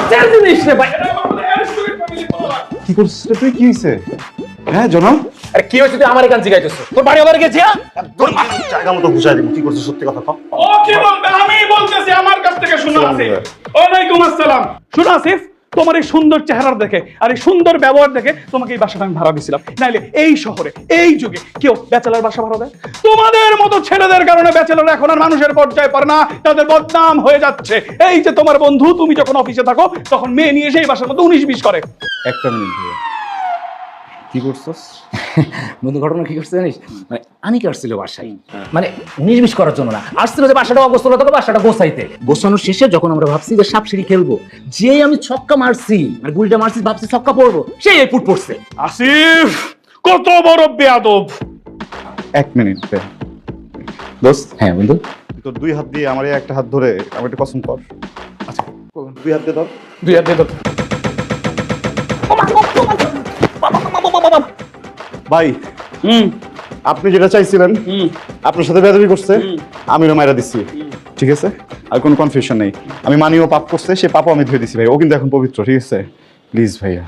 লজ্জার জিনিস রে ভাই। কি করছিস রে তুই? কি হইছে? হ্যাঁ জনাব, আরে কি হয়েছে তুই আমার এখান জিগাইতেছ? তোর বাড়ি আবার গেছি হ্যাঁ? তোর জায়গা মতো বুঝাই দিব। কি করছিস সত্যি কথা কও। ও কি বলবে? আমি বলতেছি আমার কাছ থেকে শুনো আসিফ। ওয়ালাইকুম আসসালাম। শুনো আসিফ, তোমার এই সুন্দর চেহারা দেখে আর এই সুন্দর ব্যবহার দেখে তোমাকে এই বাসাটা আমি ভাড়া দিছিলাম। নাইলে এই শহরে এই যুগে কেউ ব্যাচেলর বাসা ভাড়া দেয়? তোমাদের মতো ছেলেদের কারণে ব্যাচেলর এখন আর মানুষের পর্যায়ে পারে না, তাদের বদনাম হয়ে যাচ্ছে। এই যে তোমার বন্ধু, তুমি যখন অফিসে থাকো তখন মেয়ে নিয়ে এসে এই বাসার মধ্যে 19-20 করে। একটা মিনিট ভাইয়া, কি করছিস? বন্ধু ঘটনা কি করছে জানিস? মানে আনিকা আসছিল বাসায়, মানে নির্বিষ করার জন্য না, আসছিল যে বাসাটা অগোছালো থাকে, বাসাটা গোছাইতে। গোছানোর শেষে যখন আমরা ভাবছি যে সাপ সিঁড়ি খেলবো, যে আমি ছক্কা মারছি, মানে গুলিটা মারছি, ভাবছি ছক্কা পড়বো, সেই এই ফুট পড়ছে। আসিফ কত বড় বেয়াদব! এক মিনিট ভাইয়া। দোস্ত, হ্যাঁ বন্ধু, তোর দুই হাত দিয়ে আমার এই একটা হাত ধরে আমার একটা কসম কর। আচ্ছা, দুই হাত দিয়ে ধর। দুই হাত দিয়ে ধর। ভাই, আপনি যেটা চাইছিলেন, আপনার সাথে বেয়াদবি করছে, আমিও মাইরা দিচ্ছি, ঠিক আছে? আর কোনো কনফিউশন নেই। আমি মানিও পাপ করছে, সে পাপও আমি ধুয়ে দিচ্ছি ভাই। ও কিন্তু এখন পবিত্র, ঠিক আছে? প্লিজ ভাইয়া,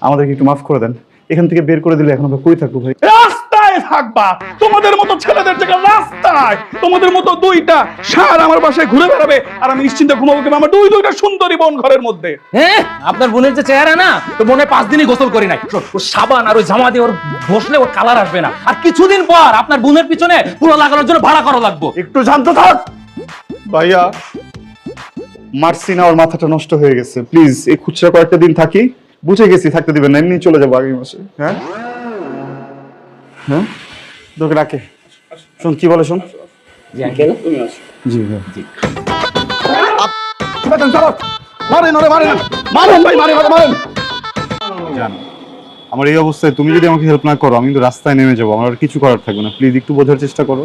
আমাদেরকে একটু মাফ করে দেন। এখান থেকে বের করে দিলে এখন আমরা কই থাকবো ভাই? রাস্তায় থাকবা, তোমাদের মতো ছেলেদের জায়গা রাস্তায়। তোমাদের মতো দুইটা ষাঁড় আমার বাসায় ঘুরে বেড়াবে আর আমি নিশ্চিন্তে ঘুমাবো কিংবা আমার দুইটা সুন্দরী বোন ঘরের মধ্যে। হ্যাঁ, আপনার বোনের যে চেহারা না, তো বোনে 5 দিনই গোসল করি নাই। ওর সাবান আর ওই জামা দিয়ে ওর বসলে ওর কালার আসবে না। আর কিছুদিন পর আপনার বোনের পিছনে পুরো লাগানোর জন্য ভাড়া করা লাগবে। একটু শান্ত থাক ভাইয়া। মারছি না, ওর মাথাটা নষ্ট হয়ে গেছে। প্লিজ এই খুচরা কয়েকটা দিন থাকি, বুঝে গেছি থাকতে দিবেন না, এমনি চলে যাবো আগামী মাসে। হ্যাঁ হ্যাঁ, তোকে রাখে। শোন কি বলে, শোন। জি আঙ্কেল, জি ভাই, জি। জান, আমার এই অবস্থায় তুমি যদি আমাকে হেল্প না করো, আমি কিন্তু রাস্তায় নেমে যাবো। আমার আর কিছু করার থাকবে না। প্লিজ একটু বোঝার চেষ্টা করো।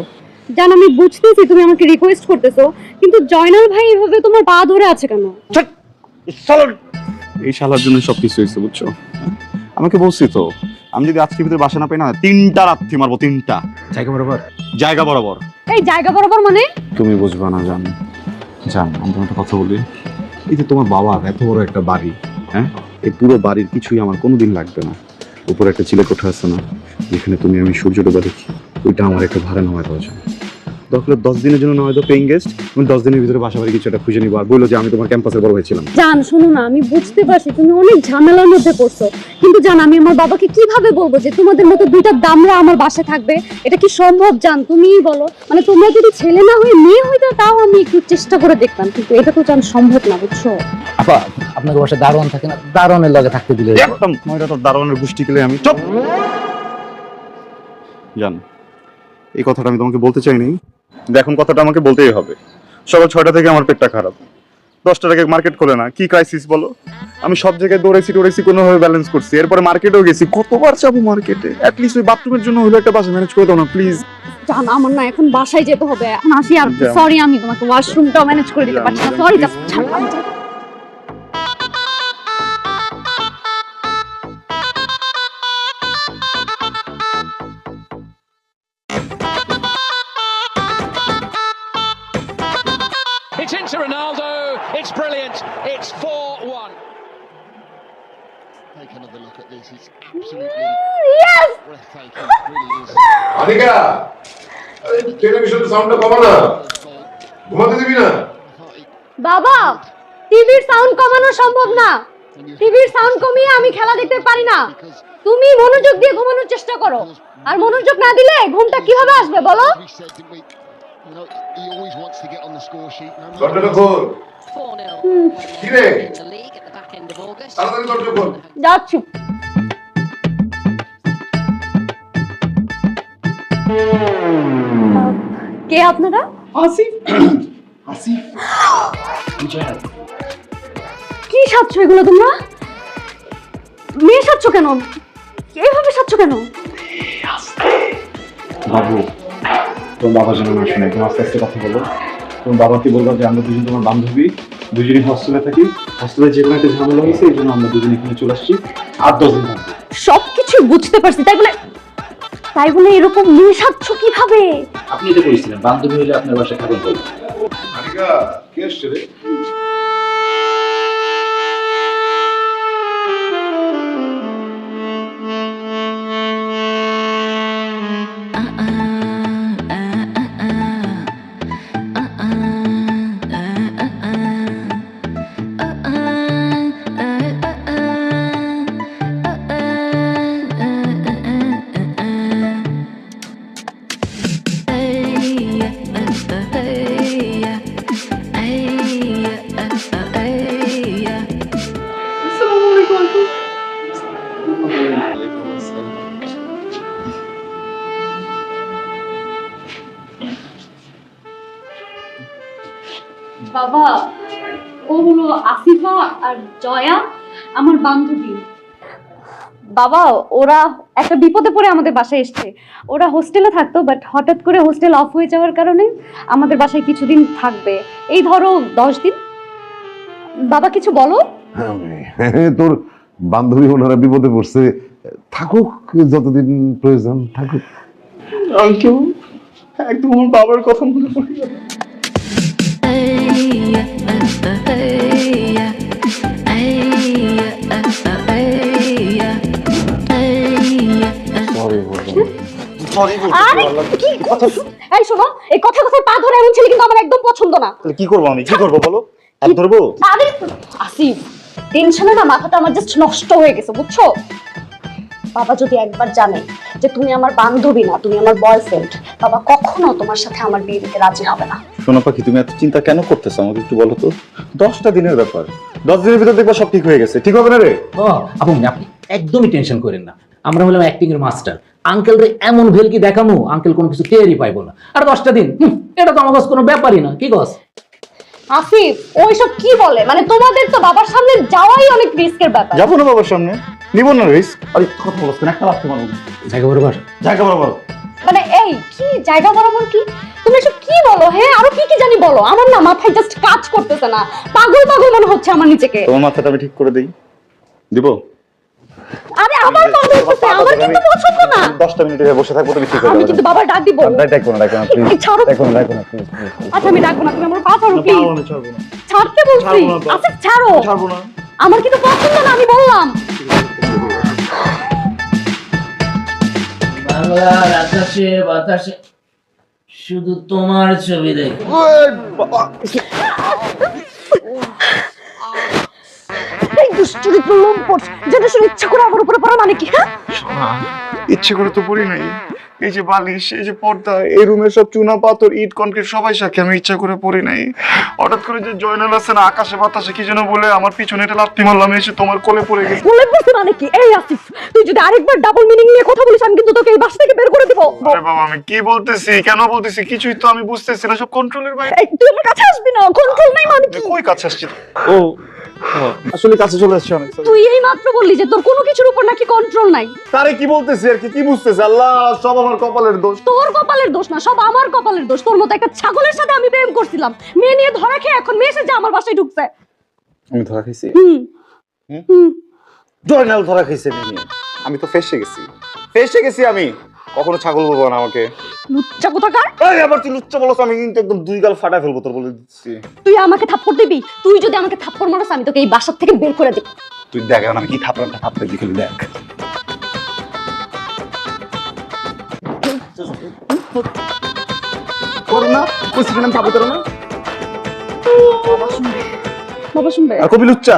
জান, আমি বুঝতেছি তুমি আমাকে রিকোয়েস্ট করতেছো, কিন্তু জয়নাল ভাই এভাবে তোমার পা ধরে আছে কেন? এই শালার জন্য সবকিছু হয়েছে, বুঝছো? আমাকে বলছি তো, আমি যদি আজকের ভিতরে বাসা না পাই না, 3টা রাত্রি মারবো, 3টা। জায়গা বরাবর। জায়গা বরাবর। এই জায়গা বরাবর মানে? তুমি বুঝবা না জান। জান, আমি তোমার একটা কথা বলি। এই যে তোমার বাবার এত বড় একটা বাড়ি, হ্যাঁ, এই পুরো বাড়ির কিছুই আমার কোনোদিন লাগবে না। উপরে একটা চিলে কোঠা আছে না, যেখানে তুমি আমি সূর্য ডোবা দেখি, ওইটা আমার একটা ভাড়া নেওয়া দেওয়া যায়। দরকার 10 দিনের জন্য নয় তো পেইং গেস্ট, তুমি 10 দিনের ভিতরে বাসা বাড়ি কিছু একটা খুঁজে নিবো আর বললো যে আমি তোমার ক্যাম্পাসের বড় হয়েছিলাম। জান শোনো না, আমি বুঝতে পারছি তুমি অনেক ঝামেলার মধ্যে পড়ছো, কিন্তু জান আমি আমার বাবাকে কিভাবে বলবো যে তোমাদের মতো দুইটা দামড়া আমার বাসায় থাকবে? এটা কি সম্ভব? জান তুমিই বলো। মানে তোমরা যদি ছেলে না হয়ে মেয়ে হইতো তাও আমি একটু চেষ্টা করে দেখতাম, কিন্তু এটা তো জান সম্ভব না, বুঝছো? আপা, আপনাকে বাসায় দারোয়ান থাকে না, দারোয়ানের লগে থাকতে দিলে একদম ময়রা তোর দারোয়ানের গোষ্ঠী কেলে আমি চুপ। জান, এই কথাটা আমি তোমাকে বলতে চাইনি, এখন কথাটা আমাকে বলতেই হবে। সকাল 6টা থেকে আমার পেটটা খারাপ, 10টা থেকে মার্কেট খোলে না। কি ক্রাইসিস বলো? আমি সব জায়গায় দৌড়েছি কোনোভাবে ব্যালেন্স করছি, এরপরে মার্কেটেও গেছি। কতবার যাবো মার্কেটে? অ্যাটলিস্ট ওই বাথরুমের জন্য হলো একটা বাসা ম্যানেজ করে দাও না প্লিজ। জান আমার না এখন বাসায় যেতে হবে, এখন আসি। আর যাও। সরি, আমি তোমাকে ওয়াশরুমটাও ম্যানেজ করে দিতে পারছি না, sorry. It's into Ronaldo. It's brilliant. It's 4-1. Take another look at this. It's absolutely Yes! breathtaking. It really is. Anika, আরে টেলিভিশন সাউন্ডটা কমা না, ঘুমাতে দিবি না? বাবা, টিভির সাউন্ড কমানো সম্ভব না। টিভির সাউন্ড কমিয়ে আমি খেলা দেখতে পারি না। তুমি মনোযোগ দিয়ে ঘুমানোর চেষ্টা করো, আর মনোযোগ না দিলে ঘুমটা কিভাবে আসবে বলো? We said, didn't we? You know, he always wants to get on the score sheet. No matter দরজাটা খোল। 4-0 কি রে? in the league at the back end of August. তাড়াতাড়ি দরজা খোল। যাচ্ছি। কে আপনারা? আসিফ, আসিফ। কি সাজছো এগুলো তোমরা? মেয়ে সাজছো কেন? এইভাবে সাজছো কেন? বাবু, তোমার বাবা যেন না শুনে, তুমি আস্তে আস্তে কথা বলো। তোমার বাবাকে বলবো যে আমরা দুজন তোমার বান্ধবী, দুজনই হস্টেলে থাকি। হস্টেলে যে কোনো একটা ঝামেলা হয়েছে, এই জন্য আমরা দুজন এখানে চলে আসছি। আর 10 দিন থাকবো। সবকিছু বুঝতে পারছি, তাই বলে এরকম মেয়ে সাজছো কিভাবে? আপনি তো বলেছিলেন বান্ধবী হলে আপনার বাসায় থাকুন। আনিকা, কে এসছে রে? বাবা, ও হলো আসিফা আর জয়া, আমার বান্ধবী। বাবা, ওরা একটা বিপদে পড়ে আমাদের বাসায় এসেছে। ওরা হোস্টেলে থাকতো, বাট হঠাৎ করে হোস্টেল অফ হয়ে যাওয়ার কারণে আমাদের বাসায় কিছুদিন থাকবে। এই ধরো 10 দিন। বাবা কিছু বলো। তোর বান্ধবী ওনারা বিপদে পড়ছে, থাকুক যতদিন প্রয়োজন থাকুক। আঙ্কেল একদম আমার বাবার কথা মনে পড়ে গেল। আরে কি কথা? এই শোনো, এই কথা কথায় পা ধরে এমন ছেলে কিন্তু আমার একদম পছন্দ না। তাহলে কি করবো আমি? কি করবো বলো? হাত ধরবো? আরে আসিফ, টেনশনে না মাথাটা আমার জাস্ট নষ্ট হয়ে গেছে, বুঝছো? বাবা যদি একবার জানে যে তুমি আমার বান্ধবী না, তুমি আমার বয়ফ্রেন্ড, বাবা কখনো তোমার সাথে আমার বিয়ে দিতে রাজি হবে না। সোনা পাখি, তুমি এত চিন্তা কেন করতেছো? আমাকে একটু বলো তো। 10টা দিনের ব্যাপার, 10 দিনের ভিতর দেখবা সব ঠিক হয়ে গেছে। ঠিক হবে না রে? ও আপু, আপনি একদমই টেনশন করেন না। আমরা হলাম অ্যাক্টিং এর মাস্টার। আঙ্কেল রে এমন ভেলকি দেখামু, আঙ্কেল কোনো কিছু টেরই পাইবো না। আর 10টা দিন, এটা তো আমার কাছে কোনো ব্যাপারই না। কি গস আসিফ, ওইসব কি বলে? মানে তোমাদের তো বাবার সামনে যাওয়াই অনেক রিস্কের ব্যাপার। যাবো না বাবার সামনে, নিব না রিস্ক। আরে কথা বলছ কেন? একটা লাগতে পারবো জায়গা বরাবর। জায়গা বরাবর। মানে এই কি জায়গা বরাবর কি? তুমি এসব কি বলো? হ্যাঁ, আরো কি কি জানি বলো। আমার না মাথায় জাস্ট কাজ করতেছে না, পাগল পাগল মনে হচ্ছে আমার নিজেকে। তোমার মাথাটা আমি ঠিক করে দেই, দিব? আরে আমার পাগল হচ্ছে, আমার কিন্তু পছন্দ না। 10টা মিনিট এখানে বসে থাকবো, তুমি ঠিক হয়ে আমি যাবে। কিন্তু বাবার ডাক দিব। ডাকো না প্লিজ। ছাড়ো। ডাকো না প্লিজ। আচ্ছা আমি ডাকবো না, তুমি আমার পা ছাড়ো প্লিজ। ছাড়তে বলছি। আচ্ছা ছাড়ো। ছাড়বো না। আমার কিন্তু পছন্দ না, আমি বললাম। বাংলার আকাশে বাতাসে শুধু তোমার ছবি দেখি। এই দুশ্চরিত্র লম্পট, যেটা শুনে ইচ্ছা করে আমার উপরে পড়া মানে কি? হ্যাঁ, ইচ্ছে করে তো পড়ি নাই। এই যে বালিশ, এই যে পর্দা, এই রুমের সব চুনা পাথর, ইট কনক্রিট সবাই সাক্ষী, আমি ইচ্ছা করে পড়ি নাই। হঠাৎ করে যে জয়নাল আছে না, আকাশে বাতাসে কি যেন বলে আমার পিছনে এটা লাথি মারলাম, এসে তোমার কোলে পড়ে গেছে। বলে বলতে মানে কি? এই আসিফ, তুই যদি আরেকবার ডাবল মিনিং নিয়ে কথা বলিস, আমি কিন্তু তোকে এই বাসা থেকে বের করে দিব। আরে বাবা, আমি কি বলতেছি, কেন বলতেছি কিছুই তো আমি বুঝতেছি না, সব কন্ট্রোলের বাইরে। এই তুই আমার কাছে আসবি না, কন্ট্রোল নাই মানে কি? কই কাছে আসছি? ও আসলে কাছে চলে আসছে অনেক। তুই এই মাত্র বললি যে তোর কোনো কিছুর উপর নাকি কন্ট্রোল নাই। তারে কি বলতেছি আর কি বুঝতেছে? আল্লাহ, সব আমার কপালের দোষ। তোর কপালের দোষ না, সব আমার কপালের দোষ। তোর মতো একটা ছাগলের সাথে আমি প্রেম করছিলাম, মেয়ে নিয়ে ধরা খেয়ে এখন মেয়ে এসে যে আমার বাসায় ঢুকছে। আমি ধরা খাইছি? হুম হুম। জয়নাল ধরা খাইছে মেয়ে। আমি তো ফেসে গেছি আমি। কখনো ছাগল বলবো না আমাকে। লুচ্চা কোথাকার। এই আবার তুই লুচ্চা বলছ, আমি কিন্তু একদম 2 গাল ফাটা ফেলবো তোর, বলে দিচ্ছি। তুই আমাকে থাপ্পড় দিবি? তুই যদি আমাকে থাপ্পড় মারস, আমি তোকে এই বাসা থেকে বের করে দিব। তুই দেখ এখন আমি কি থাপড়ে দিই, খালি দেখ। করো না, কইছি কেন থাপড়ে করো না? বাবা শুনবে। আর কবি লুচ্চা।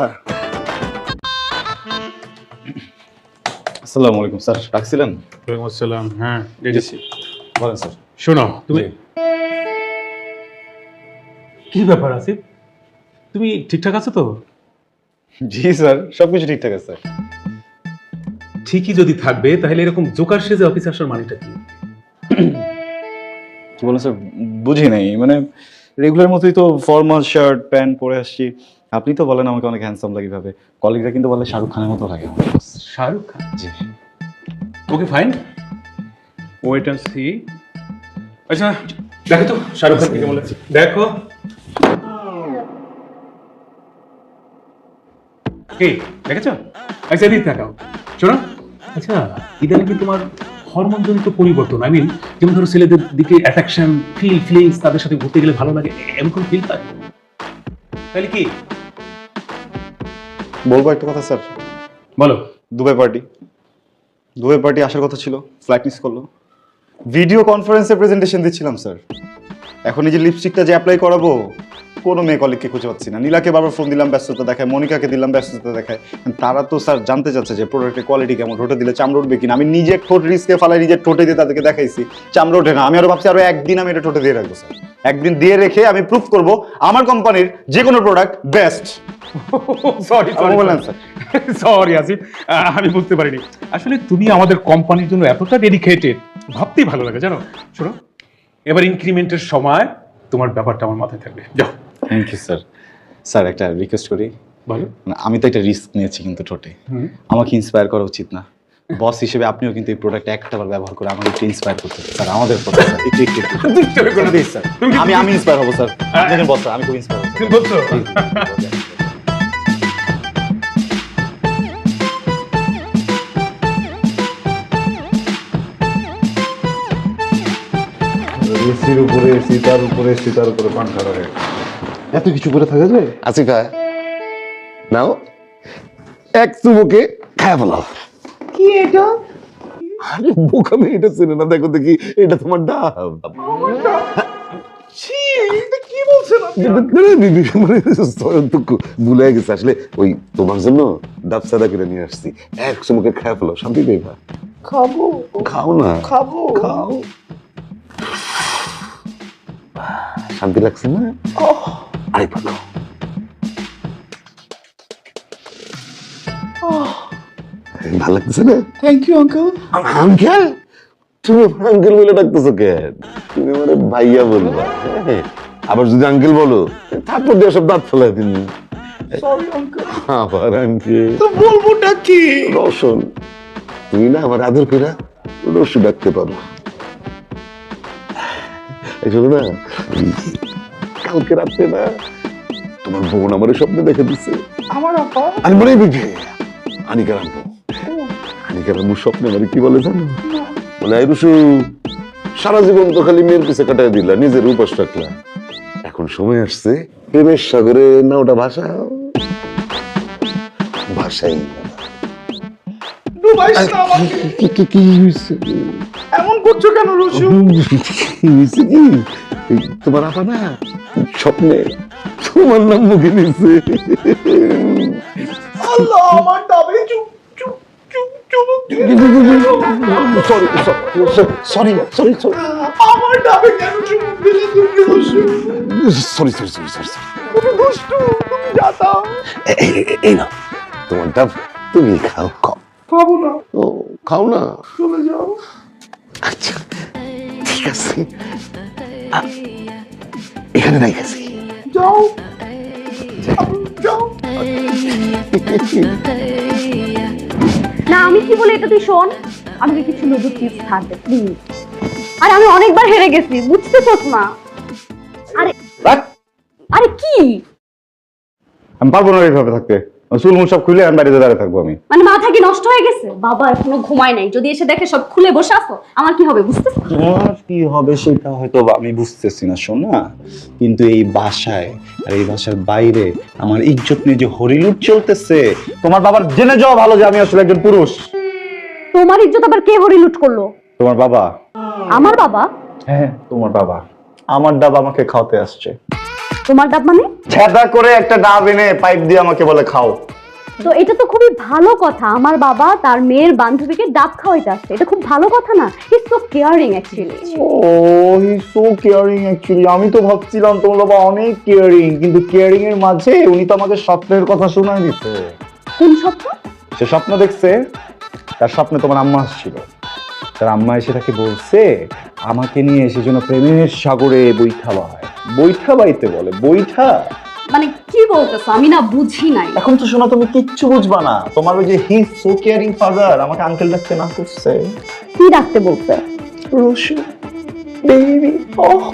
আসসালামু আলাইকুম স্যার, ডাকছিলেন? ওয়ালাইকুম আসসালাম। হ্যাঁ দেখেছি। বলেন স্যার। শোনো, তুমি কি ব্যাপার আসিফ, তুমি ঠিকঠাক আছো তো? জি স্যার, সবকিছু ঠিকঠাক আছে স্যার। ঠিকই যদি থাকবে তাহলে এরকম জোকার সেজে অফিসে আসার মানেটা কি? কি বলেন স্যার, বুঝি নাই। মানে রেগুলার মতোই তো ফর্মাল শার্ট প্যান্ট পরে আসছি। আপনি তো বলেন আমাকে অনেক হ্যান্ডসাম লাগে ভাবে, কলিগরা কিন্তু বলে শাহরুখ খানের মতো লাগে আমার। শাহরুখ খান? জি। Okay fine, wait and see. আচ্ছা দেখো তো শাহরুখ খান কেমন লাগছে, দেখো। কে দেখেছো? আচ্ছা এদিকে তাকাও। শোনো, আচ্ছা ইদানিং কি তোমার হরমোনজনিত পরিবর্তন, আই মিন যেমন ধরো ছেলেদের দিকে অ্যাট্রাকশন, ফিলিংস, তাদের সাথে ঘুরতে গেলে ভালো লাগে, এমন কোন ফিল পায়? তাহলে কি বলবো একটা কথা স্যার? বলো। দুবাই পার্টি আসার কথা ছিল, ফ্লাইট মিস করলো। ভিডিও কনফারেন্সে প্রেজেন্টেশন দিচ্ছিলাম স্যার। এখন এই যে লিপস্টিকটা যে অ্যাপ্লাই করাবো, কোনো মেয়ে কলিগকে খুঁজে পাচ্ছি না। নীলাকে বারবার ফোন দিলাম, ব্যস্ততা দেখায়। মনিকাকে দিলাম, ব্যস্ততা দেখায়। তারা তো স্যার জানতে চাচ্ছে যে প্রোডাক্টের কোয়ালিটি কেমন, ঠোঁটে দিলে চামড়া উঠবে কিনা। আমি নিজে ঠোঁট রিস্কে ফালাই নিজের ঠোঁটে দিয়ে তাদেরকে দেখাইছি, চামড়া ওঠে না। আমি আরো ভাবছি আরো একদিন আমি এটা ঠোঁটে দিয়ে রাখবো স্যার। একদিন দিয়ে রেখে আমি প্রুফ করব আমার কোম্পানির যে কোনো প্রোডাক্ট বেস্ট। সরি আসিফ, আমি বুঝতে পারিনি। আসলে তুমি আমাদের কোম্পানির জন্য এতটা ডেডিকেটেড, ভাবতেই ভালো লাগে জানো। শোনো, এবার ইনক্রিমেন্টের সময় তোমার ব্যাপারটা আমার মাথায় থাকবে। যাও থ্যাংক ইউ স্যার। স্যার একটা রিকোয়েস্ট করি। বলো। মানে আমি তো একটা রিস্ক নিয়েছি কিন্তু ঠোঁটে, আমাকে ইন্সপায়ার করা উচিত না? বস হিসেবে আপনিও কিন্তু এই প্রোডাক্ট একটাবার ব্যবহার করে আমাকে একটু ইন্সপায়ার করতে হবে। স্যার আমাদের কথা স্যার, একটু প্লিজ স্যার। আমি ইন্সপায়ার হবো স্যার। দেখেন বস স্যার, আমি খুব ইন্সপায়ার হবো। বলছো এসির উপরে এসি, তার উপরে এসি, তার উপরে পাংখা রাখে, এত কিছু করে থাকা যায়? আসিফা নাও এক চুমুকে খায় ফেলাও। কি এটা? আরে বোকামি, এটা চেনে না? দেখো দেখি, এটা তোমার ডাব। ছি, এটা কি বলছেন আপনি? মানে ভুলে গেছে আসলে, ওই তোমার জন্য ডাব সাদা করে নিয়ে আসছি, এক চুমুকে খায় ফেলাও, শান্তি দেবা। খাবো খাও না, খাবো খাও। শান্তি লাগছে না? আরেকবার খাও। ভালো লাগতেছে না? Thank you uncle. আঙ্কেল? তুমি আঙ্কেল বলে ডাকতেছো কেন? তুমি মানে ভাইয়া বলবা। হ্যাঁ, আবার যদি আঙ্কেল বলো তারপর দিয়ে সব দাঁত ফেলাই তুমি। Sorry uncle. আবার আঙ্কেল তো বলবোটা কি? রসন, তুমি না আমার আদর করে রসু ডাকতে পারো। এই শোনো না, কালকে রাত্রে না তোমার বোন আমার স্বপ্নে দেখে দিচ্ছে। আমার আপা? আমি মনে বুঝে আনিকার আনবো। আনিকার আনবো স্বপ্নে মানে কি বলে জানো? বলে এই রসু, সারা জীবন তো খালি মেয়ের পিছে কাটাই দিলা, নিজের উপাস রাখলা, এখন সময় আসছে প্রেমের সাগরে নাওটা ভাসাও। ভাসাই ডুবাইস না আমাকে। কি হয়েছে? এমন করছো কেন রসু? হয়েছে কি, তোমার আপা না স্বপ্নে তোমার নাম মুখে নিচ্ছে। আল্লাহ, আমার ডাবে চুপ চুপ চুপ চুমুক দিয়ে। সরি, আমার ডাবে কেন চুমুক দিলে তুমি রসু? সরি। তুমি দুষ্টু, তুমি যাতা। এই না তোমার ডাব, তুমি খাও। খাবো না, ও খাও না? চলে যাও। আচ্ছা ঠিক আছে, এখানে নাই গেছি। যাও যাও। না আমি কি বলি এটা তুই শোন, আমাকে কিছু লুডো চিপস থাকবে প্লিজ। আর আমি অনেকবার হেরে গেছি, বুঝতেছস না? আরে কি আমি পারবো না এইভাবে থাকতে, চুল মুল সব খুলে আমি বাড়িতে দাঁড়িয়ে থাকবো। আমি মানে মাথা কি নষ্ট হয়ে গেছে? বাবা এখনো ঘুমায় নাই, যদি এসে দেখে সব খুলে বসে আছো আমার কি হবে বুঝতেছ? তোমার কি হবে সেটা হয়তো আমি বুঝতেছি না সোনা, কিন্তু এই বাসায় আর এই বাসার বাইরে আমার ইজ্জত নিয়ে যে হরিলুট চলতেছে, তোমার বাবার জেনে যাওয়া ভালো যে আমি আসলে একজন পুরুষ। তোমার ইজ্জত আবার কে হরিলুট করলো? তোমার বাবা। আমার বাবা? হ্যাঁ তোমার বাবা। আমার ডাব আমাকে খাওয়াতে আসছে। তোমার ডাব মানে? ছেদা করে একটা ডাব এনে পাইপ দিয়ে আমাকে বলে খাও। তো এটা তো খুবই ভালো কথা, আমার বাবা তার মেয়ের বান্ধবীকে ডাব খাওয়াইতে আসছে, এটা খুব ভালো কথা না? He is so caring actually. Oh he is so caring actually. আমি তো ভাবছিলাম তোমার বাবা অনেক কেয়ারিং, কিন্তু কেয়ারিং এর মাঝে উনি তো আমাকে স্বপ্নের কথা শোনায় দিতে। কোন স্বপ্ন? সে স্বপ্ন দেখছে, তার স্বপ্নে তোমার আম্মা আসছিল, তার আম্মা এসে তাকে বলছে আমাকে নিয়ে এসে যেন প্রেমের সাগরে বৈঠা হয়। বৈঠা বাইতে বলে, বৈঠা মানে কি বলতেছো? আমি না বুঝি নাই। এখন তো শোনা তুমি কিচ্ছু বুঝবা না, তোমার ওই যে হি সো কেয়ারিং ফাদার আমাকে আঙ্কেল ডাকতে না করছে। কি ডাকতে বলছে? রসু বেবি। ওহ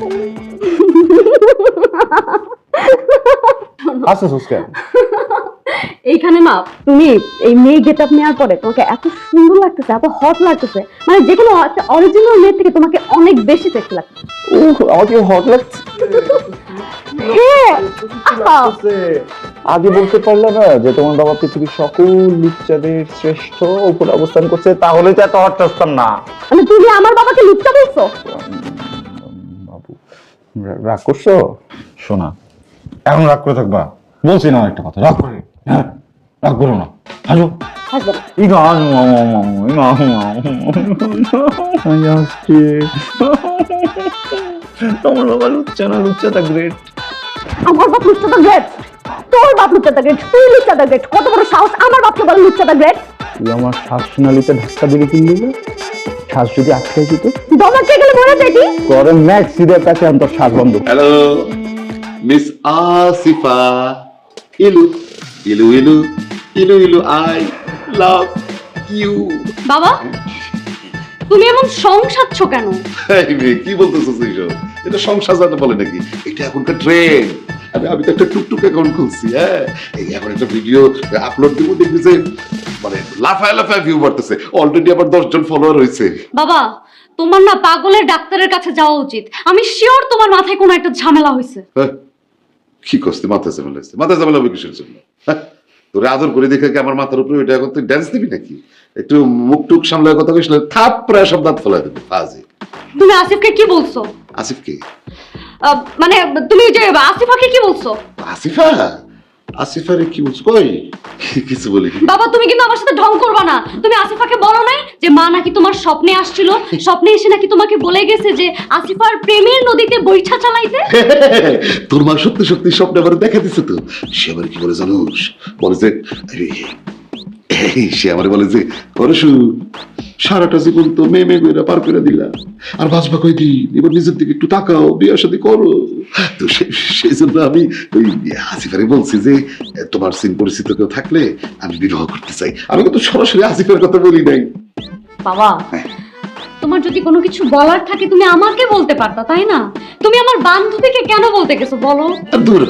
আচ্ছা সুস্কার। এইখানে না তুমি এই মেয়ে গেটআপ নেওয়ার পরে তোমাকে এত সুন্দর লাগতেছে, এত হট লাগতেছে, মানে যে কোনো একটা অরিজিনাল মেয়ে থেকে তোমাকে অনেক বেশি সেক্সি লাগছে। আমাকে হট লাগছে। হ্যাঁ আগে বলতে পারলে না যে তোমার বাবা পৃথিবীর সকল লুচ্চাদের শ্রেষ্ঠ উপরে অবস্থান করছে, তাহলে তো এত হট আসতাম না। মানে তুমি আমার বাবাকে লুচ্চা বলছো? বাবু রাগ করছো? শোনা, এখন রাগ করে থাকবা? বলছি না একটা কথা, রাগ করে। হ্যাঁ রাগ করো না, হাসো। হাসবে না। তোমার বাবা লুচ্চা না, লুচ্চাটা গ্রেট। আমার বাপ লুচ্চাটা গ্রেট? তোর বাপ লুচ্চাটা গ্রেট? তুই লুচ্চাটা গ্রেট? কত বড় সাহস আমার বাপকে বলে লুচ্চাটা গ্রেট? তুই আমার শ্বাসনালীতে ধাক্কা দিয়ে কিনলি না, শ্বাস যদি আটকে যেত দমাকে গেলে মরে যাইতি। করে ম্যাক্স সিদের কাছে আমি তোর শ্বাস বন্ধ। হ্যালো মিস আসিফা, ইলু ইলু ইলু ইলু ইলু, আই লাভ ইউ। বাবা তুমি এমন সংসাচ্ছ কেন? কি বলতেছো এইসব? এটা সংসার জানা বলে নাকি? এটা এখনকার ট্রেন্ড। আমি তো একটা টুকটুক অ্যাকাউন্ট খুলছি, হ্যাঁ, এই এখন একটা ভিডিও আপলোড দিব, দেখবি যে মানে লাফায় লাফায় ভিউ বাড়তেছে, অলরেডি আবার 10 জন ফলোয়ার হয়েছে। বাবা তোমার না পাগলের ডাক্তারের কাছে যাওয়া উচিত। আমি শিওর তোমার মাথায় কোনো একটা ঝামেলা হয়েছে। হ্যাঁ, কি করতে মাথায় ঝামেলা হয়েছে? মাথায় ঝামেলা হবে কিসের জন্য? হ্যাঁ, তোরে আদর করে দেখে কি আমার মাথার উপরে ওইটা এখন তুই ড্যান্স দিবি নাকি? একটু মুখ টুক সামলায় কথা কইস, থাপ প্রায় সব দাঁত ফেলাই দেবে ফাজি। তুমি আসিফকে কি বলছো? আসিফ কে? মানে তুমি যে আসিফাকে কি বলছো? আসিফা? আসিফারে কি বলছো? কই কিছু বলি কি? বাবা তুমি কিন্তু আমার সাথে ঢং করবা না। তুমি আসিফাকে বলো নাই যে মা নাকি তোমার স্বপ্নে আসছিল, স্বপ্নে এসে নাকি তোমাকে বলে গেছে যে আসিফার প্রেমের নদীতে বৈঠা চালাইতে? তোর মা সত্যি সত্যি স্বপ্ন আবার দেখা দিচ্ছে তো। সে আবার কি বলে জানোস? বলে যে সে আমার বলে যে পরশু সারাটা জীবন তো মেয়ে গইরা পার করে দিলা, আর বাঁচবা কয়দিন, এবার নিজের দিকে একটু তাকাও, বিয়ে শাদী করো। তো সেই জন্য আমি ওই আসিফারে বলছি যে তোমার সিন পরিচিত কেউ থাকলে আমি বিবাহ করতে চাই। আমি কিন্তু সরাসরি আসিফের কথা বলি নাই। বাবা তোমার যদি কোনো কিছু বলার থাকে তুমি আমাকে বলতে পারতা, তাই না? তুমি আমার বান্ধবীকে কেন বলতে গেছো বলো? আর দূর,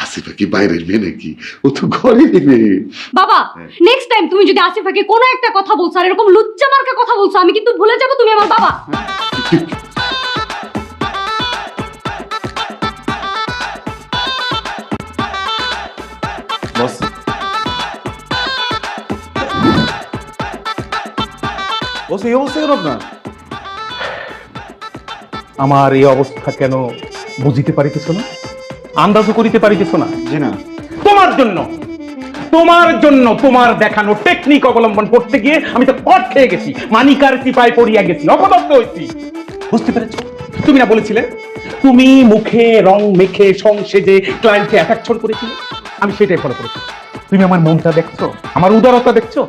আসিফা কি বাইরের মেয়ে নাকি? ও তো ঘরেরই মেয়ে। বাবা নেক্সট টাইম তুমি যদি আসিফাকে কোনো একটা কথা বলছো আর এরকম লুচ্চা মার্কা কথা বলছো, আমি কিন্তু ভুলে যাবো তুমি আমার বাবা। বস, বস এই অবস্থা কেন আপনার? আমার এই অবস্থা কেন বুঝিতে পারিতেছ না? আন্দাজও করিতে পারিতেছ না? জি না। তোমার জন্য তোমার দেখানো টেকনিক অবলম্বন করতে গিয়ে আমি তো কট খেয়ে গেছি, মানিকার চিপায় পড়িয়া গেছি, অপদস্থ হয়েছি। বুঝতে পেরেছো? তুমি না বলেছিলে তুমি মুখে রং মেখে সংসেজে ক্লায়েন্টকে অ্যাট্রাকশন করেছিলে? আমি সেটাই ফলো করেছি। তুমি আমার মনটা দেখছো, আমার উদারতা দেখছো?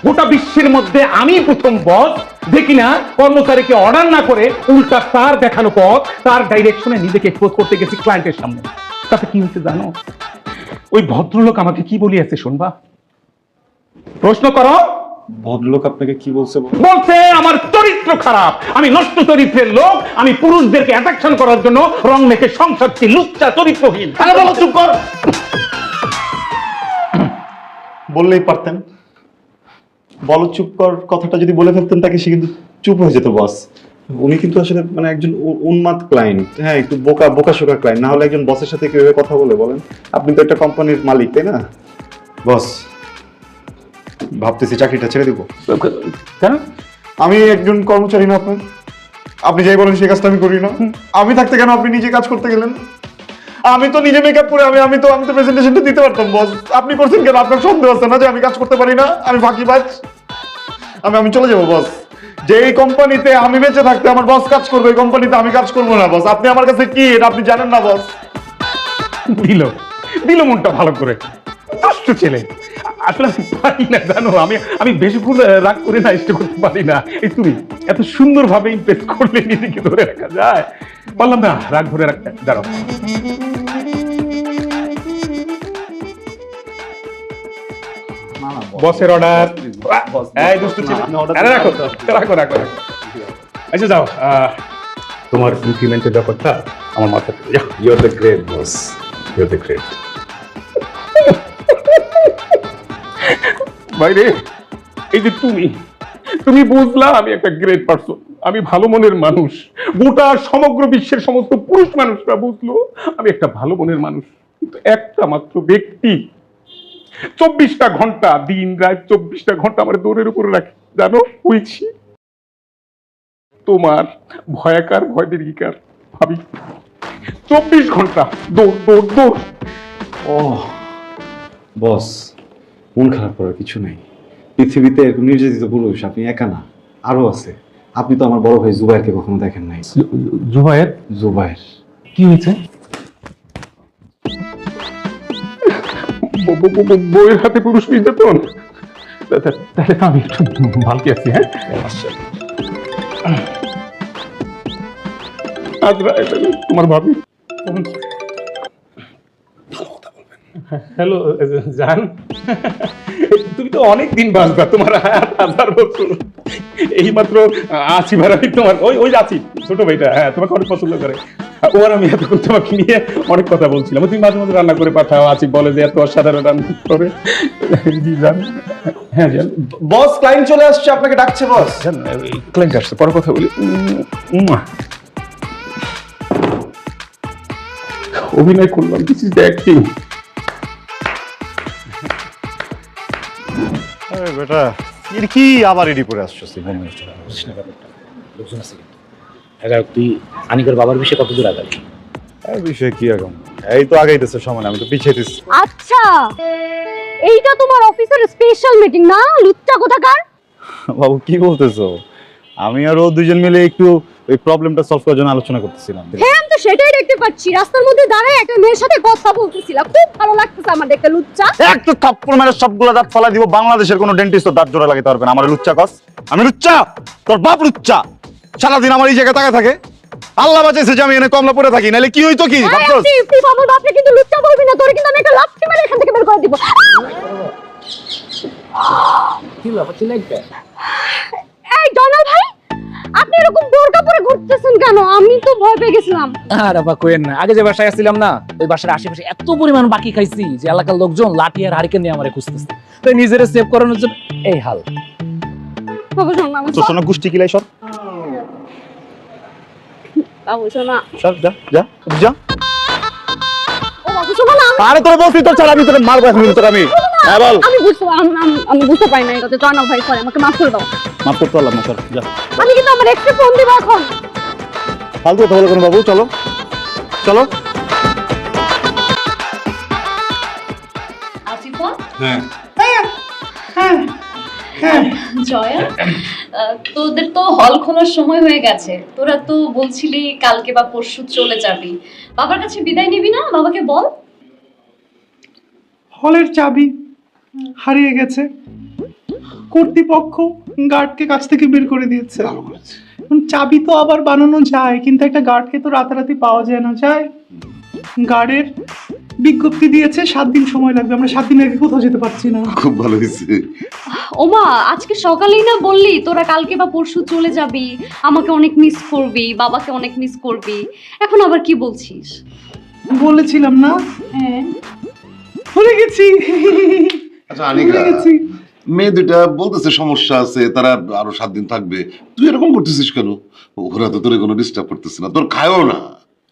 গোটা বিশ্বের মধ্যে আমি প্রথম বস দেখি না কর্মচারীকে অর্ডার না করে উল্টা তার দেখানো পথ, তার ডাইরেকশনে নিজেকে এক্সপোজ করতে গেছি ক্লায়েন্টের সামনে। তাতে কি হয়েছে জানো? ওই ভদ্রলোক আমাকে কি বলিয়াছে শুনবা? প্রশ্ন করো। ভদ্রলোক আপনাকে কি বলছে? বলছে আমার চরিত্র খারাপ, আমি নষ্ট চরিত্রের লোক, আমি পুরুষদেরকে অ্যাট্রাকশন করার জন্য রং মেখে সংসারটি লুচ্চা চরিত্রহীন। আরে বলো, চুপ কর। বললেই পারতেন। বলো চুপ কর কথাটা যদি বলে ফেলতেন তাকে, সে কিন্তু চুপ হয়ে যেত বস। উনি কিন্তু আসলে মানে একজন উন্মাদ ক্লায়েন্ট, হ্যাঁ, একটু বোকা শোকা ক্লায়েন্ট। না হলে একজন বসের সাথে কিভাবে কথা বলে বলেন? আপনি তো একটা কোম্পানির মালিক, তাই না? বস ভাবতেছি চাকরিটা ছেড়ে দিব। কেন? আমি একজন কর্মচারী না আপনার। আপনি যাই বলেন সেই কাজটা আমি করি না। আমি থাকতে কেন আপনি নিজে কাজ করতে গেলেন? আমি তো নিজে মেকআপ করে আমি তো প্রেজেন্টেশনটা দিতে পারতাম বস। আপনি করছেন কেন? আপনার সন্দেহ আছে না যে আমি কাজ করতে পারি না, আমি ফাঁকিবাজ? আমি চলে যাবো বস। যে এই কোম্পানিতে আমি বেঁচে থাকতে আমার বস কাজ করবে, এই কোম্পানিতে আমি কাজ করবো না বস। আপনি আমার কাছে কি এটা আপনি জানেন না বস। দিল মনটা ভালো করে। দুষ্ট ছেলে। আসলে আমি পারি না জানো, আমি বেশি ফুল রাগ করে না, ইষ্ট করতে পারি না। এই তুমি এত সুন্দর ভাবে ইমপ্রেস করলে নিজেকে ধরে রাখা যায়? বললাম না রাগ ধরে রাখতে। দাঁড়াও, বসের অর্ডার। এই দুষ্ট ছেলে, আরে রাখো রাখো রাখো রাখো। আচ্ছা যাও, তোমার ইনক্রিমেন্টের ব্যাপারটা আমার মাথায়। You are the great boss, you are the great. বাইরে এই যে তুমি বুঝলা আমি একটা গ্রেট পারসন, আমি ভালো মনের মানুষ। গোটা সমগ্র বিশ্বের সমস্ত পুরুষ মানুষরা বুঝলো আমি একটা ভালো মনের মানুষ। কিন্তু একটা মাত্র ব্যক্তি 24টা ঘন্টা দিন রাত 24টা ঘন্টা আমার দৌড়ের উপরে রাখি, জানো? হয়েছি তোমার ভয়াকার ভয় দীর্ঘিকার ভাবি। 24 ঘন্টা দৌড় দৌড় দৌড়। ও বস, মন খারাপ করার কিছু নেই। পৃথিবীতে এরকম নির্যাতিত পুরুষ আপনি একা না, আরো আছে। আপনি তো আমার বড় ভাই জুবাইরকে কখনো দেখেন নাই। জুবাইর কি হয়েছে? বইয়ের হাতে পুরুষ নির্যাতন? তাহলে তো আমি একটু ভালকে আছি। হ্যাঁ, তোমার ভাবি হ্যালো জান, তুমি তো অনেক দিন বাঁচবা, তোমার 1000 বছর। এইমাত্র আসিফ আর আমি তোমার ওই ওই আসিফ ছোট ভাইটা, হ্যাঁ তোমাকে অনেক পছন্দ করে। ওর আমি এতক্ষণ তোমাকে নিয়ে অনেক কথা বলছিলাম। তুমি মাঝে মাঝে রান্না করে পাঠাও, আসিফ বলে যে এত অসাধারণ রান্না করে। জি জান, হ্যাঁ জান। বস, ক্লায়েন্ট চলে আসছে, আপনাকে ডাকছে বস। জান ক্লায়েন্ট আসছে, পরে কথা বলি। অভিনয় করলাম, দিস ইজ দ্য অ্যাক্টিং। বেটা এর কি আবার রেডি করে আসছো? লোকজন আছে কিন্তু। তুই আনিকের বাবার বিষয়ে কত দূর আগালি? এই বিষয়ে কি এখন? এই তো আগাইতেছে সময়, আমি তো পিছিয়ে দিচ্ছি। আচ্ছা, এইটা তোমার অফিসের স্পেশাল মিটিং না? লুচ্চা কোথাকার। বাবু কি বলতেছো? আমি আর ও দুজন মিলে একটু ওই প্রবলেমটা সলভ করার জন্য আলোচনা করতেছিলাম। হ্যাঁ, আমি তো সেটাই দেখতে পাচ্ছি। রাস্তার মধ্যে দাঁড়ায় একটা মেয়ের সাথে কথা বলতেছিলাম, খুব ভালো লাগতেছে আমার দেখতে। লুচ্চা একটা থাপ্পড় মেরে সবগুলো দাঁত ফলা দিব। বাংলাদেশের কোনো ডেন্টিস্ট দাঁত জোড়া লাগাতে পারবে না। আমার লুচ্চা কস? আমি লুচ্চা? তোর বাপ লুচ্চা। সারাদিন আমার এই জায়গায় তাকায় থাকে। আল্লাহ বাঁচাইছে যে আমি এনে কমলা পড়ে থাকি, নাহলে কি হইতো? কি ভাবছস? তুই আমার বাপরে কিন্তু লুচ্চা বলবি না, তোর কিন্তু আমি একটা লাথি মেরে এখান থেকে বের করে দিব। কি ব্যাপার ছিল একটা? এই ডনাল্ড ভাই, আপনি এরকম বোরকা পরে ঘুরতেছেন কেন? আমি তো ভয় পেয়ে গেছিলাম। আরে বাবা কোয়েন না, আগে যে বাসায় আসছিলাম না, ওই বাসার আশেপাশে এত পরিমাণ বাকি খাইছি যে এলাকার লোকজন লাঠি আর হারিকেন নিয়ে আমারে খুঁজতেছে। তো নিজেরে সেভ করানোর জন্য এই হাল। বাবু শোনা, আমি তোর শোনা গুষ্টি কিলাই সর বাবু শোনা, সর, যা যা যা। ও বাবু শোনা না, আরে তোর বলছি তোর ছাড়া আমি তোকে মারবো এখন তোর। আমি হ্যাঁ বল। আমি বুঝতে পারি না এটা। ডনাল্ড ভাই সরি, আমাকে মাফ করে দাও। মাফ করতে পারলাম না, সর যা। আমি কিন্তু আমার এক্সট্রা ফোন দিব এখন। ফালতু কথা বলে কোনো বাবু, চলো চলো। আসিফা, জয়া, তোদের তো হল খোলার সময় হয়ে গেছে। তোরা তো বলছিলি কালকে বা পরশু চলে যাবি। বাবার কাছে বিদায় নিবি না? বাবাকে বল। হলের চাবি হারিয়ে গেছে, কর্তৃপক্ষ গার্ডকে কাছ থেকে বের করে দিয়েছে। এখন চাবি তো আবার বানানো যায়, কিন্তু একটা গার্ডকে তো রাতারাতি পাওয়া যায় না। যায় গার্ডের বিজ্ঞপ্তি দিয়েছে 7 দিন সময় লাগবে। আমরা 7 দিন আগে কোথাও যেতে পারছি না। খুব ভালো হয়েছে। ওমা, আজকে সকালেই না বললি তোরা কালকে বা পরশু চলে যাবি, আমাকে অনেক মিস করবি, বাবাকে অনেক মিস করবি। এখন আবার কি বলছিস? বলেছিলাম না, হ্যাঁ, ভুলে গেছি। আচ্ছা আনিকা, মেয়ে দুইটা বলতেছে সমস্যা আছে, তারা আরো 7 দিন থাকবে। তুই এরকম করতেছিস কেন? ওরা তো তোর কোনো ডিস্টার্ব করতেছে না, তোর খায়ও না,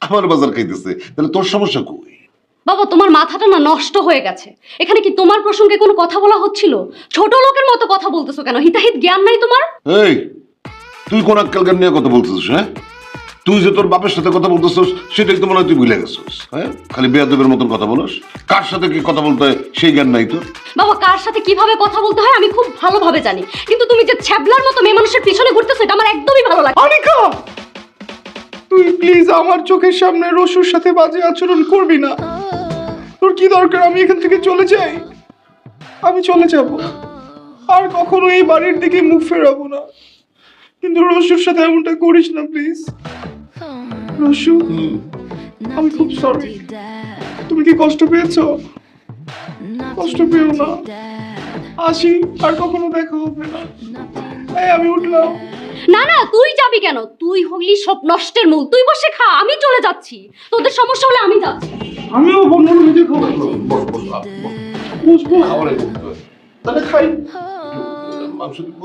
আমার বাজার খাইতেছে। তাহলে তোর সমস্যা কই? বাবা তোমার মাথাটা না নষ্ট হয়ে গেছে। এখানে কি তোমার প্রসঙ্গে কোনো কথা বলা হচ্ছিল? ছোট লোকের মতো কথা বলতেছো কেন? হিতাহিত জ্ঞান নাই তোমার? এই, তুই কোন আক্কেল জ্ঞান নিয়ে কথা বলতেছিস? হ্যাঁ, তুই যে তোর বাপের সাথে কথা বলতেছিস সেটাই তো মনে হয় তুই ভুলে গেছিস। হ্যাঁ, খালি বেয়াদবের মতন কথা বলস। কার সাথে কি কথা বলতে হয় সেই জ্ঞান নাই তোর। বাবা কার সাথে কিভাবে কথা বলতে হয় আমি খুব ভালোভাবে জানি, কিন্তু তুমি যে ছ্যাবলার মতো মেয়ে মানুষের পিছনে ঘুরতেছো এটা আমার একদমই ভালো লাগে না। আনিকা, তুই প্লিজ আমার চোখের সামনে রসুর সাথে বাজে আচরণ করবি না। তোর কি দরকার আমি এখান থেকে চলে যাই? আমি চলে যাব, আর কখনো এই বাড়ির দিকে মুখ ফেরাবো না। কিন্তু রসুর সাথে এমনটা করিস না প্লিজ। রসু, আমি খুব সরি। তুমি কি কষ্ট পেয়েছো? কষ্ট পেও না, আসি, আর কখনো দেখা হবে না। এই আমি উঠলাম। না না, তুই যাবি কেন? তুই হলি সব নষ্টের মূল। তুই বসে খা, আমি চলে যাচ্ছি। তোদের সমস্যা হলে আমি যাচ্ছি। আমিও বন্ধু নিজে খাবো, বুঝবো তাহলে খাই। মাংস দিব।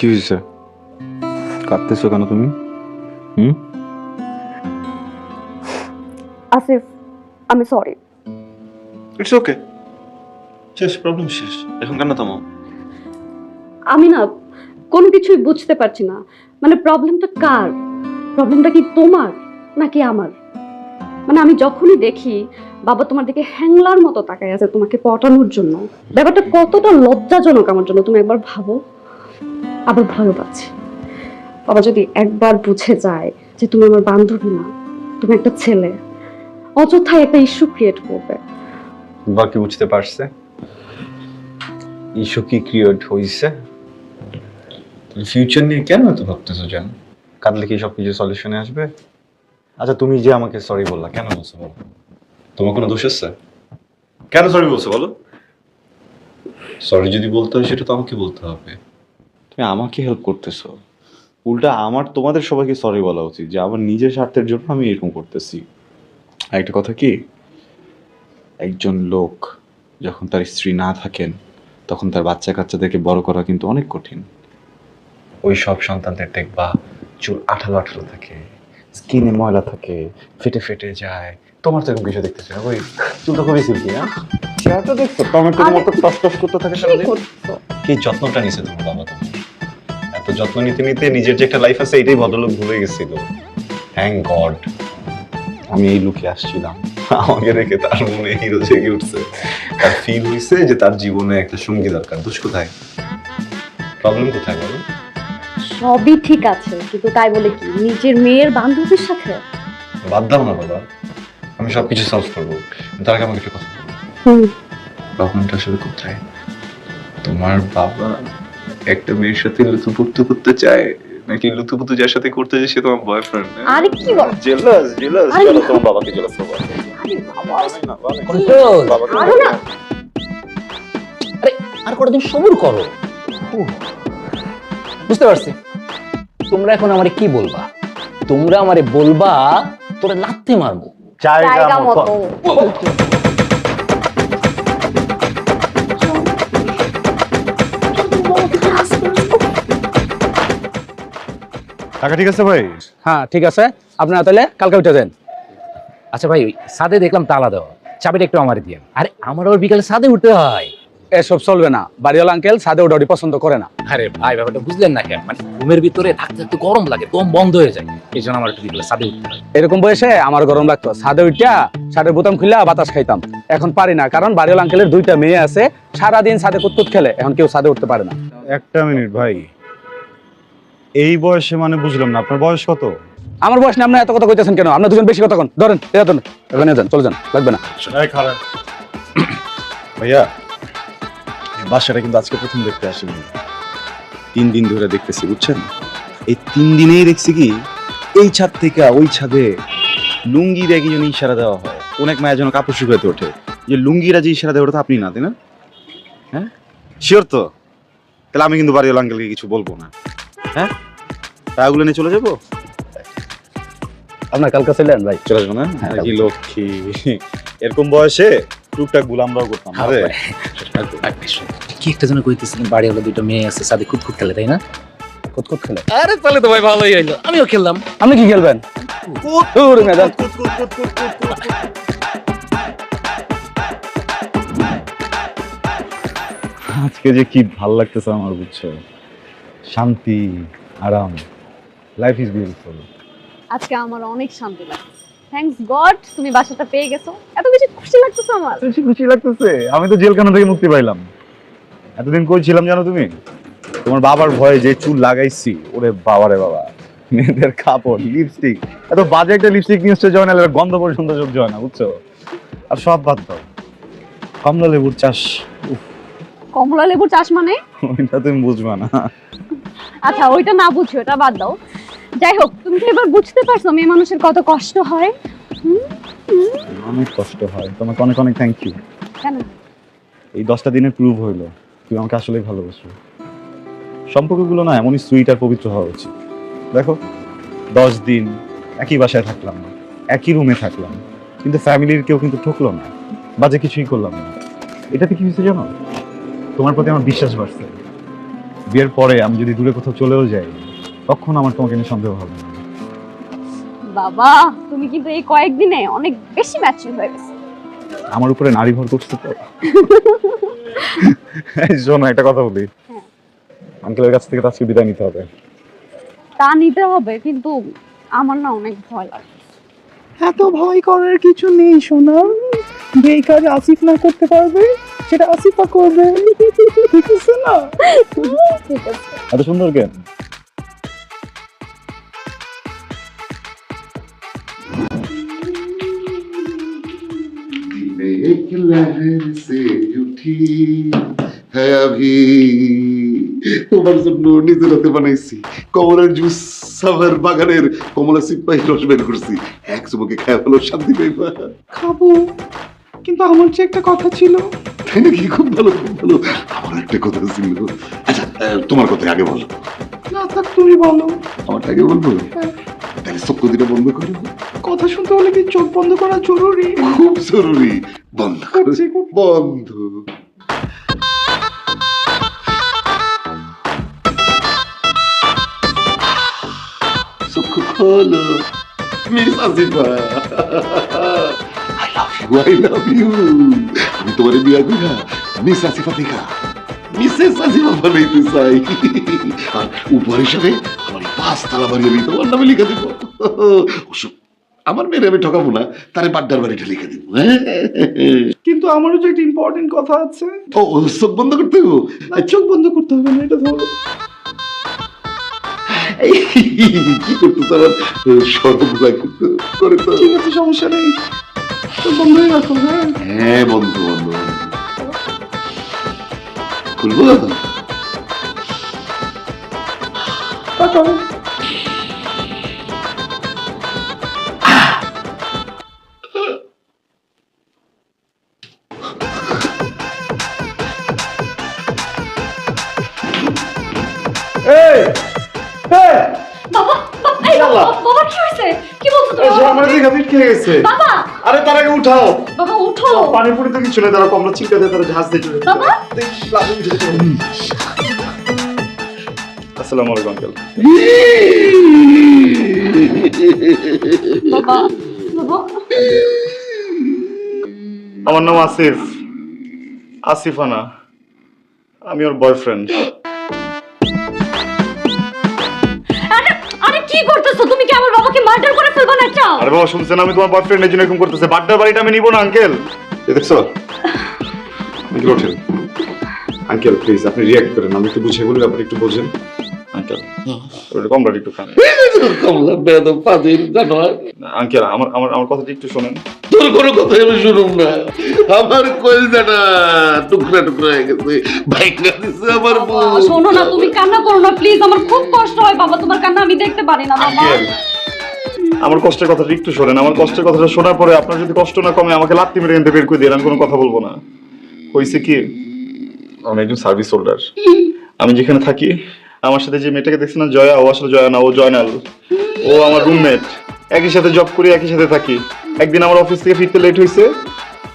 কি হয়েছে? কাঁদতেছো কেন তুমি? আসিফ, আমি সরি। ইটস ওকে, শেষ, প্রবলেম শেষ, এখন কান্না থামাও। আমি না কোনো কিছুই বুঝতে পারছি না, মানে প্রবলেমটা কার? প্রবলেমটা কি তোমার নাকি আমার? মানে আমি যখনই দেখি বাবা তোমার দিকে হ্যাংলার মতো তাকায় আছে তোমাকে পটানোর জন্য, ব্যাপারটা কতটা লজ্জাজনক আমার জন্য তুমি একবার ভাবো। আবার ভয় পাচ্ছি বাবা যদি একবার বুঝে যায় যে তুমি আমার বান্ধবী না, তুমি একটা ছেলে, অযথায় একটা ইস্যু ক্রিয়েট করবে। বাকি বুঝতে পারছে ইস্যু কি ক্রিয়েট হইছে? ফিউচার নিয়ে কেন এত ভাবতেছো জান? কাঁদলে কি সবকিছু সলিউশনে আসবে? আচ্ছা তুমি যে আমাকে সরি বললা, কেন বলছো বলো? তোমার কোনো দোষ আছে? কেন সরি বলছো বলো? সরি যদি বলতে হয় সেটা তো আমাকে বলতে হবে। তুমি আমাকে হেল্প করতেছো, উল্টা আমার তোমাদের সবাইকে সরি বলা উচিত যে আমার নিজের স্বার্থের জন্য আমি এরকম করতেছি। আর একটা কথা কি, একজন লোক যখন তার স্ত্রী না থাকেন তখন তার বাচ্চা কাচ্চাদেরকে বড় করা কিন্তু অনেক কঠিন। ওই সব সন্তানদের দেখবা চুল আঠালো আঠালো থাকে, স্কিনে ময়লা থাকে, ফেটে ফেটে যায়। তোমার তো এরকম কিছু দেখতেছি না, ওই চুলটা খুবই সিল্কি। হ্যাঁ চেহারাটা দেখছো টমেটোর মতো টস টস করতে থাকে সারাদিন। কি যত্নটা নিছে তোমার বাবা, তোমার এত যত্ন নিতে নিতে নিজের যে একটা লাইফ আছে এটাই ভদ্রলোক ভুলে গেছিল। থ্যাংক গড আমি এই লুকে আসছিলাম, আমাকে রেখে তার মনে হিরো জেগে উঠছে। তার ফিল হইছে যে তার জীবনে একটা সঙ্গী দরকার। দোষ কোথায়? প্রবলেম কোথায় বলো? সবই ঠিক আছে, কিন্তু তাই বলে কি নিজের মেয়ের বান্ধবীর সাথে? বাদ দাও না বাবা, আমি সবকিছু সলভ করবো। তার আগে আমাকে একটা কথা বলো, প্রবলেমটা আসলে কোথায়? তোমার বাবা একটা মেয়ের সাথে লুতুপুতু করতে চায় নাকি লুতুপুতু যার সাথে করতে যায় সে তোমার বয়ফ্রেন্ড? আরে কি বল, জেলাস জেলাস। চলো তোমার বাবাকে জেলাস করবো। আরে আর কতদিন সবুর করো। বুঝতে পারছি তোমরা এখন আমারে কি বলবা। তোমরা আমারে বলবা তোরে লাথি মারবো জায়গা মতো। টাকা ঠিক আছে ভাই? হ্যাঁ ঠিক আছে, আপনারা তাহলে কালকে উঠে যান। আচ্ছা ভাই, ওই ছাদে দেখলাম তালা দেওয়া, চাবিটা একটু আমারে দিয়ে। আরে আমার আবার বিকালে ছাদে উঠতে হয়। এসব চলবে না, বাড়িওয়ালা আঙ্কেল ছাদে ওটা পছন্দ করে না। আরে ভাই ব্যাপারটা বুঝলেন না কেন? মানে রুমের ভিতরে থাকতে থাকতে গরম লাগে, দম বন্ধ হয়ে যায়, এই জন্য আমার একটু বিকালে ছাদে উঠতে হয়। এরকম বয়সে আমার গরম লাগতো, ছাদে উঠা ছাদের বোতাম খুলে বাতাস খাইতাম। এখন পারি না, কারণ বাড়িওয়ালা আঙ্কেলের 2টা মেয়ে আছে, সারাদিন ছাদে কুতকুত খেলে, এখন কেউ ছাদে উঠতে পারে না। একটা মিনিট ভাই, এই বয়সে মানে বুঝলাম না, আপনার বয়স কত? আমার বয়স নিয়ে আপনি এত কথা কইতেছেন কেন? আপনার দুজন বেশি কথা কোন? ধরেন এখানে যান, চলে যান, লাগবে না। ভাইয়া বাসাটা কিন্তু আজকে প্রথম দেখতে আসেনি, 3 দিন ধরে দেখতেছি বুঝছেন। এই 3 দিনেই দেখছি কি এই ছাদ থেকে ওই ছাদে লুঙ্গি দিয়ে কি যেন ইশারা দেওয়া হয়, অনেক মায়ের জন্য কাপড় শুকাতে ওঠে, যে লুঙ্গিরা যে ইশারা দেয় ওটা তো আপনি না, তাই না? হ্যাঁ শিওর তো? তাহলে আমি কিন্তু বাড়িওয়ালা আঙ্কেলকে কিছু বলবো না। হ্যাঁ টাকাগুলো নিয়ে চলে যাবো। আপনার কালকে চলে যান ভাই। চলে আসবো না? কি লক্ষ্মী, এরকম বয়সে টুকটাক গুলো আমরাও করতাম। আরে কি একটা যেন কইতেছিলেন, বাড়ি হলো 2টা মেয়ে আছে, ছাদে কুতকুত খেলে, তাই না? কুতকুত খেলে? আরে তাহলে তো ভাই ভালোই হইলো, আমিও খেললাম। আপনি কি খেলবেন? আজকে যে কি ভাল লাগতেছে আমার, বুঝছো? শান্তি, আরাম, লাইফ ইজ বিউটিফুল। আজকে আমার অনেক শান্তি লাগছে, থ্যাঙ্কস গড তুমি বাসাটা পেয়ে গেছো। এত বেশি খুশি লাগতেছে আমার। বেশি খুশি লাগতেছে, আমি তো জেলখানা থেকে মুক্তি পাইলাম। এতদিন কই ছিলাম জানো তুমি? তোমার বাবার ভয়ে যে চুল লাগাইছি, ওরে বাবা রে বাবা, মেয়েদের কাপড়, লিপস্টিক, এত বাজে একটা লিপস্টিক নিশ্চয় জয় না, গন্ধ পর্যন্ত সহ্য হয় না, বুঝছো? আর সব বাদ দাও, কমলা লেবুর চাষ। কমলা লেবুর চাষ মানে? ওইটা তুমি বুঝবা না। আচ্ছা ওইটা না বুঝো, ওটা বাদ দাও। যাই হোক, তুমি তো এবার বুঝতে পারছো মেয়ে মানুষের কত কষ্ট হয়। অনেক কষ্ট হয়, তোমাকে অনেক অনেক থ্যাংক ইউ। কেন? এই 10টা দিনের প্রুভ হইলো তুমি আমাকে আসলেই ভালোবাসো। সম্পর্কগুলো না এমনই সুইট আর পবিত্র হওয়া উচিত। দেখো 10 দিন একই বাসায় থাকলাম, একই রুমে থাকলাম, কিন্তু ফ্যামিলির কেউ কিন্তু ঠকলো না, বাজে কিছুই করলাম না। এটাতে কি হয়েছে জানো? তোমার প্রতি আমার বিশ্বাস বাড়ছে। বিয়ের পরে আমি যদি দূরে কোথাও চলেও যাই, তখন আমার তোমাকে নিয়ে সন্দেহ হবে না। বাবা তুমি কিন্তু এই কয়েকদিনে অনেক বেশি ম্যাচিউর হয়ে গেছো। আমার উপরে নারী ভর করছে তো। শোনো একটা কথা বলি, আঙ্কেলের কাছ থেকে তো আজকে বিদায় নিতে হবে। তা নিতে হবে, কিন্তু আমার না অনেক ভয় লাগে। এত ভয় করার কিছু নেই সোনা, যে কাজ আসিফ না করতে পারবে সেটা আসিফা করবে, ঠিক আছে না? ঠিক আছে। এত সুন্দর কেন? एक लहर से उठी है अभी তোমার জন্য নিজের হাতে বানাইছি কমলার জুস, আমার বাগানের কমলা সিপাহী রস বের করছি, এক চুমুকে খেয়ে ফেলো, শান্তি পাইবা। খাবো, কিন্তু আমার যে একটা কথা ছিল। তাই নাকি? খুব ভালো, খুব ভালো। আমার একটা কথা ছিল। আচ্ছা, তোমার কথা আগে বলো। না থাক, তুমি বলো। আমার আগে বলবো? তাহলে চোখ দুটো বন্ধ করো। কথা শুনতে হলে কি চোখ বন্ধ করা জরুরি? খুব জরুরি। বন্ধ করো। বন্ধ। চোখ খোলো miss Asifa. I love you. আমি তোমার বিয়া কইরা মিস আসিফা দেখা মিসেস আসিফা বানাইতে চাই। আর উপর হিসাবে আমার 5 তলা বাড়ি আমি তোমার নামে লিখে দেবো। আমার মেয়ের আমি ঠকাবো না, তারে বাড্ডার বাড়িটা লিখে দিব। কিন্তু আমারও যে একটা ইম্পর্টেন্ট কথা আছে। ও চোখ বন্ধ করতে হবে? চোখ বন্ধ করতে হবে না, এটা ধরো। কি করতেছ? আমার সরব লাগতো করে তো। ঠিক আছে, সমস্যা নেই, চোখ বন্ধ হয়ে রাখো। হ্যাঁ হ্যাঁ, বন্ধ বন্ধ। খুলবো? তাকাও। বাবা কি হয়েছে? কি বলছো তুমি? আমার দিকে পিট খেয়ে গেছে। বাবা! আরে তার আগে উঠাও। বাবা উঠো। পানি পুরি তো কিছু নেই, তারা কমলা চিলকা দিয়ে তারা জাহাজ দিয়ে চলে। বাবা! আসসালামু আলাইকুম আঙ্কেল। বাবা, বাবা। আমার নাম আসিফ, আসিফানা। আমি ওর বয়ফ্রেন্ড। আরে আরে কি করতেছো তুমি? কি আমার বাবাকে মার্ডার করে ফেলবা না চাও? আরে বাবা শুনছেন, আমি তোমার বয়ফ্রেন্ড এর জন্য এরকম করতেছে। বাড্ডার বাড়িটা আমি নিব না আঙ্কেল। দেখছো আঙ্কেল ওঠেন। আঙ্কেল প্লিজ আপনি রিয়াক্ট করেন, আমি একটু বুঝে বলি, আপনি একটু বোঝেন। আঙ্কেল ওটা কমলাটা একটু খান। কমলা বেদম পাদির জানোয়ার। আঙ্কেল আমার আমার আমার কথাটা একটু শোনেন। তোর কোনো কথাই আমি শুনুম না। আমার কলজাটা টুকরা টুকরা হয়ে গেছে, ভাইঙ্গা দিছে আমার বউ। শোনো না, তুমি কান্না করো না প্লিজ, আমার খুব কষ্ট হয় বাবা, তোমার কান্না আমি দেখতে পারি না বাবা। আঙ্কেল আমার কষ্টের কথাটা একটু শোনেন। আমার কষ্টের কথাটা শোনার পরে আপনার যদি কষ্ট না কমে আমাকে লাত্তি মেরে এনে বের করে দিয়ে, আমি কোনো কথা বলবো না। হয়েছে কি, আমি একজন সার্ভিস হোল্ডার। আমি যেখানে থাকি আমার সাথে যে মেয়েটাকে দেখছেন না জয়া, ও আসলে জয়া না, ও জয়নাল। ও আমার রুমমেট, একই সাথে জব করি, একই সাথে থাকি। একদিন আমার অফিস থেকে ফিরতে লেট হয়েছে,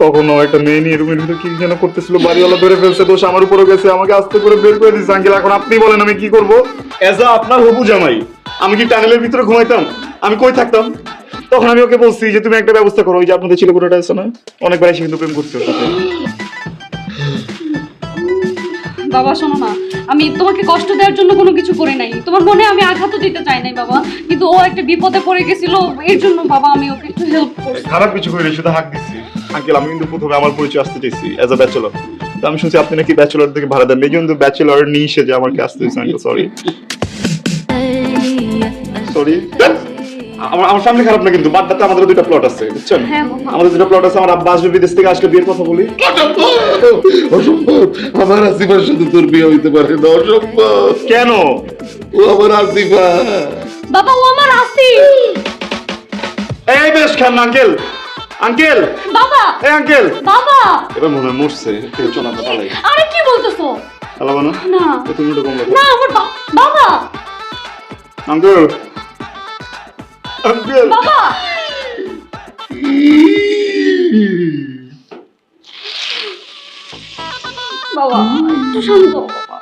তখন ও একটা মেয়ে নিয়ে রুমের ভিতরে কি যেন করতেছিল, বাড়িওয়ালা ধরে ফেলছে, দোষ আমার উপরে গেছে, আমাকে আস্তে করে বের করে দিচ্ছে। আঙ্কেল এখন আপনি বলেন আমি কি করবো? এজ আ আপনার হবু জামাই আমি কি টানেলের ভিতরে ঘুমাইতাম? আমি কই থাকতাম? তখন আমি ওকে বলছি যে তুমি একটা ব্যবস্থা করো, ওই যে আপনাদের ছিল কোটাটা আছে না, অনেকবার এসে কিন্তু প্রেম করতে ওর সাথে। বাবা শোনো না, আমি তোমাকে কষ্ট দেওয়ার জন্য কোনো কিছু করি নাই, তোমার মনে আমি আঘাতও দিতে চাই নাই বাবা, কিন্তু ও একটা বিপদে পড়ে গেছিল, এর জন্য বাবা আমি ওকে একটু হেল্প করছি। খারাপ কিছু করি শুধু হাক দিচ্ছি। আঙ্কেল আমি কিন্তু প্রথমে আমার পরিচয় আসতে চাইছি এজ আ ব্যাচেলর। তো আমি শুনছি আপনি নাকি ব্যাচেলর থেকে ভাড়া দেন, এই জন্য ব্যাচেলর নিয়ে এসে যে আমাকে আসতে হয়েছে। Uncle sorry sorry. আমার ফ্যামিলি খারাপ না, কিন্তু বাড্ডাতে আমাদের দুটো প্লট আছে বুঝছেন। হ্যাঁ বাবা। আমাদের দুটো প্লট আছে। আমার আব্বা আসবে বিদেশ থেকে, আসলে বিয়ের কথা বলি। অসম্ভব, আমার আসিফার সাথে তোর বিয়ে হইতে পারে না, অসম্ভব। কেন? ও আমার আসিফা। বাবা ও আমার আসিফ। এই বেশ খান আঙ্কেল। আঙ্কেল বাবা। এই আঙ্কেল বাবা। এবার মনে হয় মরছে। চল আমরা পালাই। আরে কি বলতেছো? পালাবো না? না তুমি ওটা কম না আমার বাবা। আঙ্কেল আঙ্কেল বাবা। বাবা একটু শান্ত হও বাবা।